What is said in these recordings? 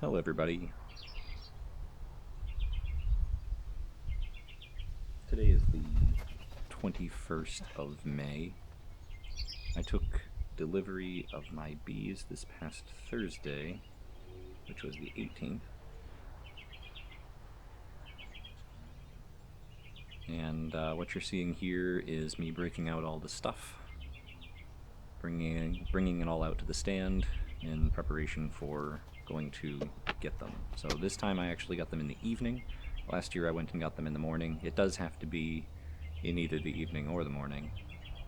Hello everybody. Today is the 21st of May. I took delivery of my bees this past Thursday, which was the 18th. And what you're seeing here is me breaking out all the stuff, bringing it all out to the stand in preparation for going to get them. So this time I actually got them in the evening. Last year I went and got them in the morning. It does have to be in either the evening or the morning.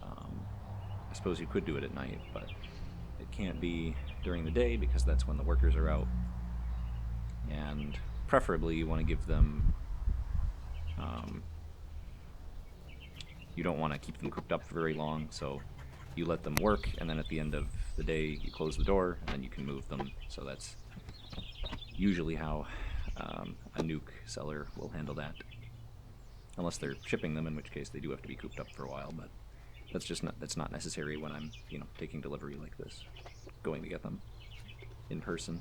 I suppose you could do it at night, but it can't be during the day because that's when the workers are out. And preferably you want to give them, you don't want to keep them cooped up for very long, so you let them work, and then at the end of the day you close the door and then you can move them. So that's usually how a nuke seller will handle that, unless they're shipping them, in which case they do have to be cooped up for a while. But that's not necessary when I'm taking delivery like this, going to get them in person.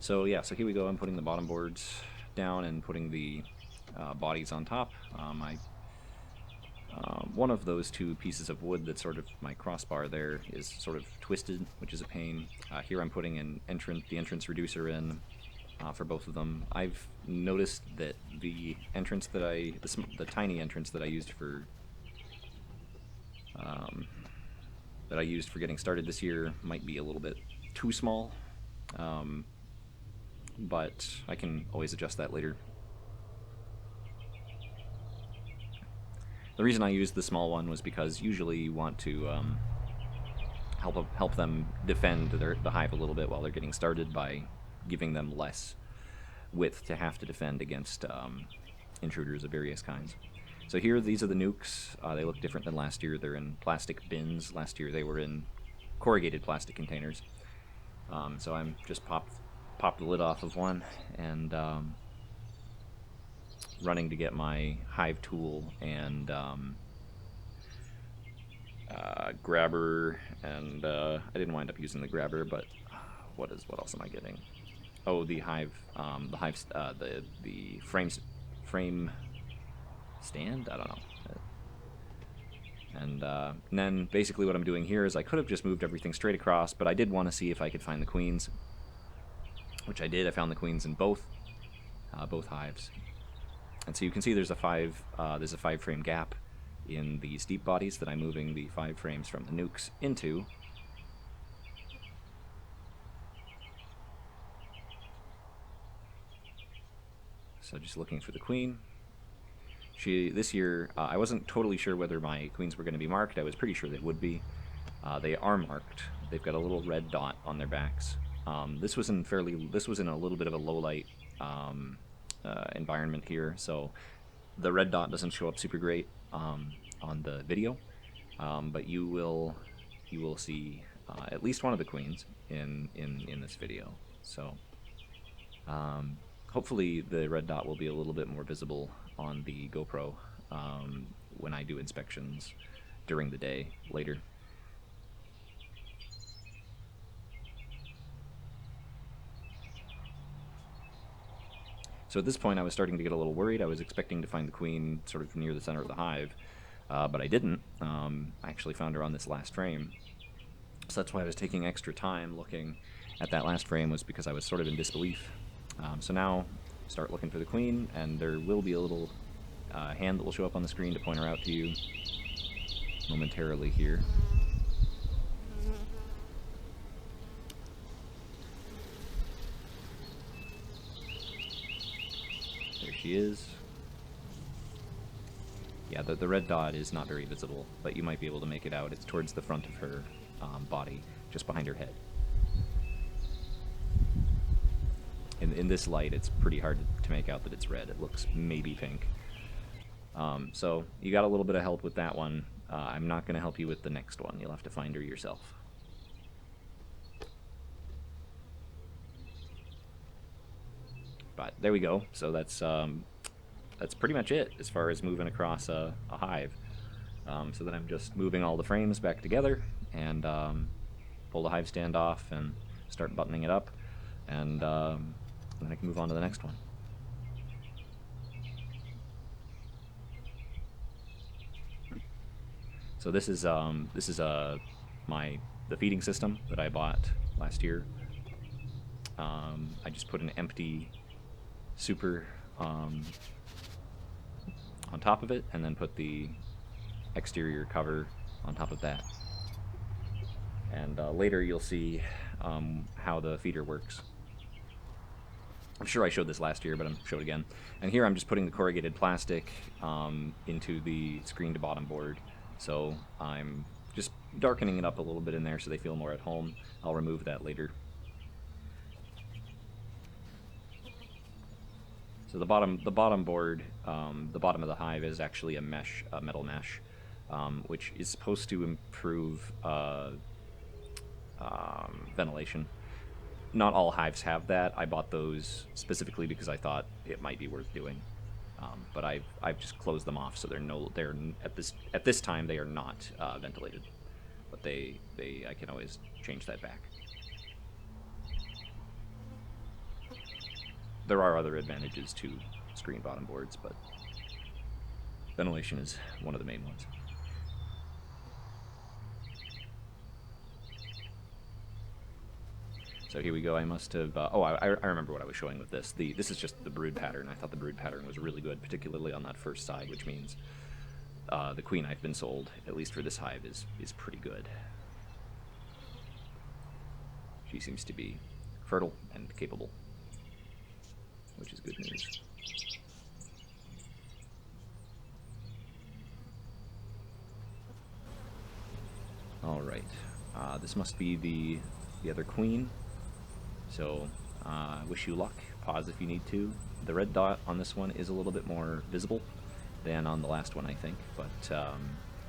So yeah, so here we go. I'm putting the bottom boards down and putting the bodies on top. One of those two pieces of wood that's sort of my crossbar there is sort of twisted, which is a pain. Here I'm putting the entrance reducer in for both of them. I've noticed that the tiny entrance that I used for getting started this year might be a little bit too small, but I can always adjust that later. The reason I used the small one was because usually you want to help them defend the hive a little bit while they're getting started by giving them less width to have to defend against intruders of various kinds. So here, these are the nukes. They look different than last year. They're in plastic bins. Last year they were in corrugated plastic containers. So I'm just popped the lid off of one and running to get my hive tool and grabber, and I didn't wind up using the grabber, but what else am I getting? Oh, the frame stand. I don't know. And then basically what I'm doing here is I could have just moved everything straight across, but I did want to see if I could find the queens, which I did. I found the queens in both hives. And so you can see there's a 5 frame gap in the steep bodies that I'm moving the 5 frames from the nukes into. So just looking for the queen. This year, I wasn't totally sure whether my queens were going to be marked. I was pretty sure they would be. They are marked. They've got a little red dot on their backs. This was in a little bit of a low light environment here, so the red dot doesn't show up super great on the video, but you will see at least one of the queens in this video. So hopefully the red dot will be a little bit more visible on the GoPro when I do inspections during the day later. So at this point I was starting to get a little worried. I was expecting to find the queen sort of near the center of the hive, but I didn't. I actually found her on this last frame. So that's why I was taking extra time looking at that last frame, was because I was sort of in disbelief. So now start looking for the queen, and there will be a little hand that will show up on the screen to point her out to you momentarily here. There she is. Yeah, the red dot is not very visible, but you might be able to make it out. It's towards the front of her body, just behind her head. In this light, it's pretty hard to make out that it's red. It looks maybe pink. So you got a little bit of help with that one. I'm not going to help you with the next one. You'll have to find her yourself. But there we go. So that's pretty much it as far as moving across a hive. So then I'm just moving all the frames back together and pull the hive stand off and start buttoning it up. And and then I can move on to the next one. So this is the feeding system that I bought last year. I just put an empty super on top of it, and then put the exterior cover on top of that. And later you'll see how the feeder works. I'm sure I showed this last year, but I'm showed again. And here I'm just putting the corrugated plastic into the screen to bottom board. So I'm just darkening it up a little bit in there so they feel more at home. I'll remove that later. So the bottom board, the bottom of the hive is actually a metal mesh, which is supposed to improve ventilation. Not all hives have that. I bought those specifically because I thought it might be worth doing. But I've just closed them off, so they're at this time they are not ventilated. But I can always change that back. There are other advantages to screen bottom boards, but ventilation is one of the main ones. So here we go. I must have... I remember what I was showing with this. This is just the brood pattern. I thought the brood pattern was really good, particularly on that first side, which means the queen I've been sold, at least for this hive, is pretty good. She seems to be fertile and capable, which is good news. All right. This must be the other queen. So, wish you luck. Pause if you need to. The red dot on this one is a little bit more visible than on the last one, I think. But,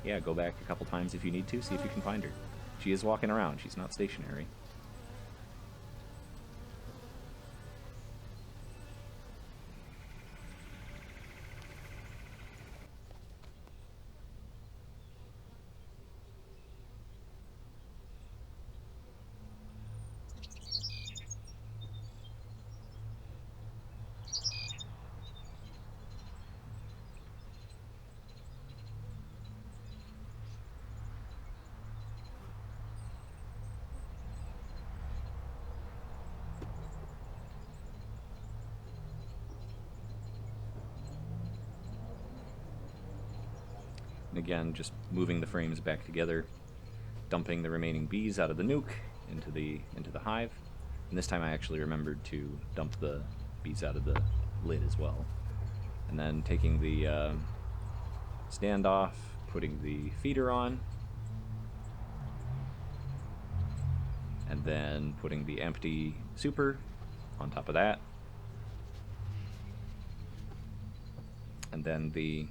yeah, go back a couple times if you need to. See if you can find her. She is walking around. She's not stationary. And again, just moving the frames back together, dumping the remaining bees out of the nuke into the hive. And this time I actually remembered to dump the bees out of the lid as well. And then taking the stand off, putting the feeder on, and then putting the empty super on top of that. And then the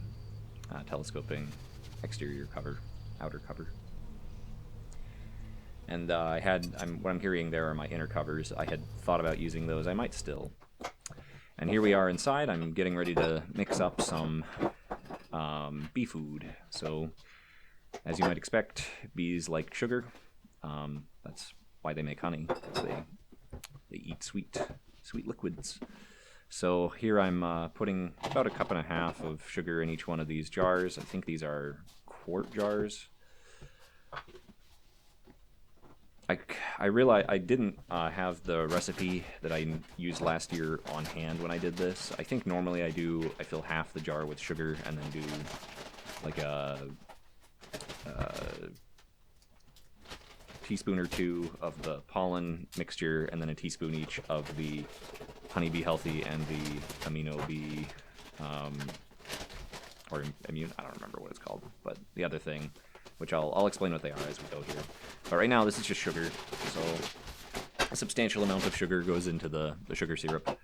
telescoping exterior cover, outer cover. And what I'm carrying there are my inner covers. I had thought about using those. I might still. And here we are inside. I'm getting ready to mix up some bee food. So, as you might expect, bees like sugar. That's why they make honey, because they eat sweet liquids. So here I'm putting about 1.5 cups of sugar in each one of these jars. I think these are quart jars. I realize I didn't have the recipe that I used last year on hand when I did this. I think normally I fill half the jar with sugar and then do like a teaspoon or 2 of the pollen mixture, and then a teaspoon each of the Honeybee Healthy and the Amino Bee, or Immune, I don't remember what it's called, but the other thing, which I'll explain what they are as we go here. But right now, this is just sugar, so a substantial amount of sugar goes into the sugar syrup,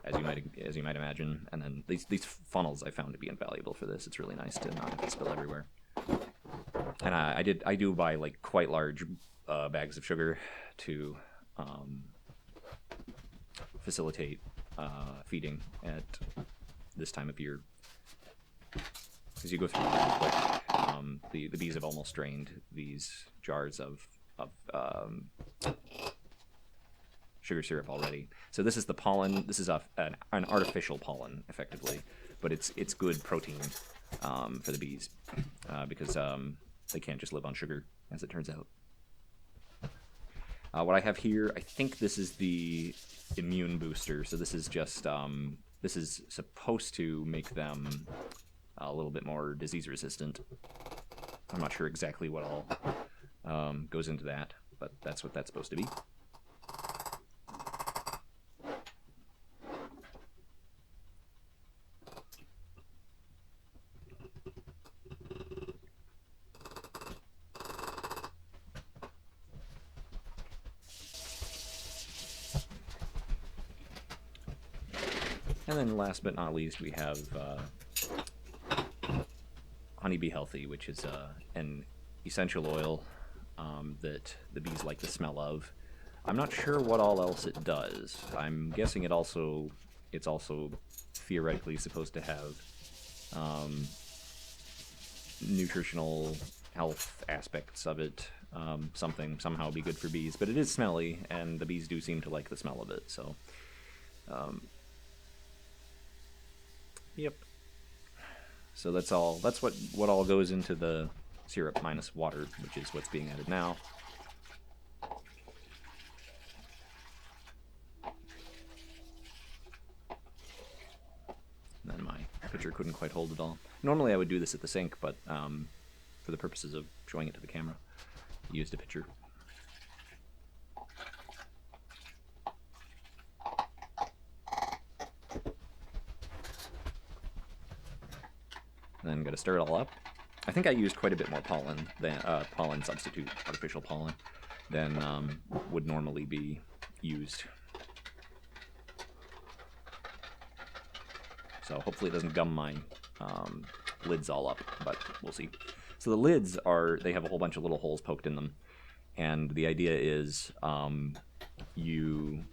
as you might imagine, and then these funnels I found to be invaluable for this. It's really nice to not have to spill everywhere. And I do buy like quite large bags of sugar to facilitate feeding at this time of year, because you go through it really quick. The bees have almost drained these jars of sugar syrup already. So this is the pollen. This is an artificial pollen, effectively, but it's good protein for the bees because they can't just live on sugar, as it turns out. What I have here, I think this is the immune booster. So this is just this is supposed to make them a little bit more disease resistant. I'm not sure exactly what all goes into that, but that's what that's supposed to be. And then last but not least, we have Honeybee Healthy, which is an essential oil that the bees like the smell of. I'm not sure what all else it does. I'm guessing it's also theoretically supposed to have nutritional health aspects of it. Somehow be good for bees, but it is smelly, and the bees do seem to like the smell of it. So, yep. So that's all. That's what all goes into the syrup minus water, which is what's being added now. And then my pitcher couldn't quite hold it all. Normally I would do this at the sink, but for the purposes of showing it to the camera, I used a pitcher. And then got to stir it all up. I think I used quite a bit more pollen than pollen substitute, artificial pollen, than would normally be used. So hopefully it doesn't gum my lids all up, but we'll see. So the lids they have a whole bunch of little holes poked in them, and the idea is you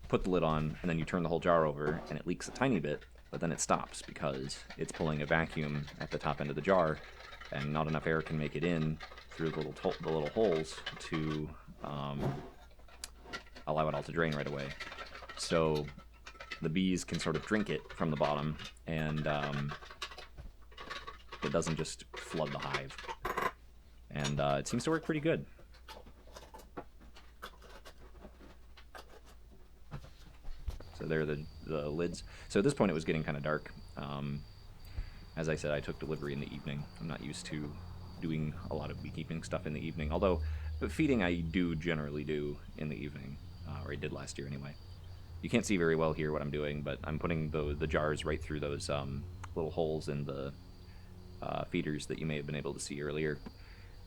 put the lid on and then you turn the whole jar over and it leaks a tiny bit, but then it stops because it's pulling a vacuum at the top end of the jar, and not enough air can make it in through the little holes to allow it all to drain right away. So the bees can sort of drink it from the bottom, and it doesn't just flood the hive. And it seems to work pretty good. So there are the lids. So at this point it was getting kind of dark. As I said, I took delivery in the evening. I'm not used to doing a lot of beekeeping stuff in the evening, although feeding I do generally do in the evening, or I did last year anyway. You can't see very well here what I'm doing, but I'm putting the jars right through those little holes in the feeders that you may have been able to see earlier.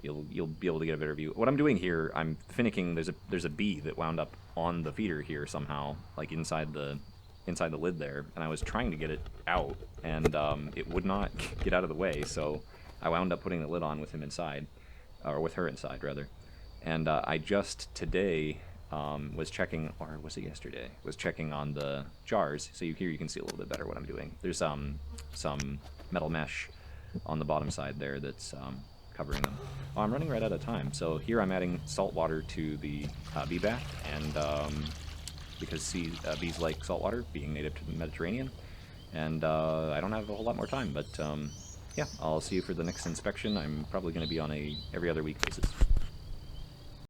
You'll be able to get a better view. What I'm doing here, I'm finicking. There's a bee that wound up on the feeder here somehow, like inside the lid there, and I was trying to get it out, and it would not get out of the way. So I wound up putting the lid on with him inside, or with her inside rather. And I just today was checking, or was it yesterday? Was checking on the jars. So here you can see a little bit better what I'm doing. There's some metal mesh on the bottom side there that's covering them. Oh, I'm running right out of time. So here I'm adding salt water to the bee bath, and because bees like salt water, being native to the Mediterranean. And I don't have a whole lot more time, but yeah, I'll see you for the next inspection. I'm probably going to be on a every other week basis.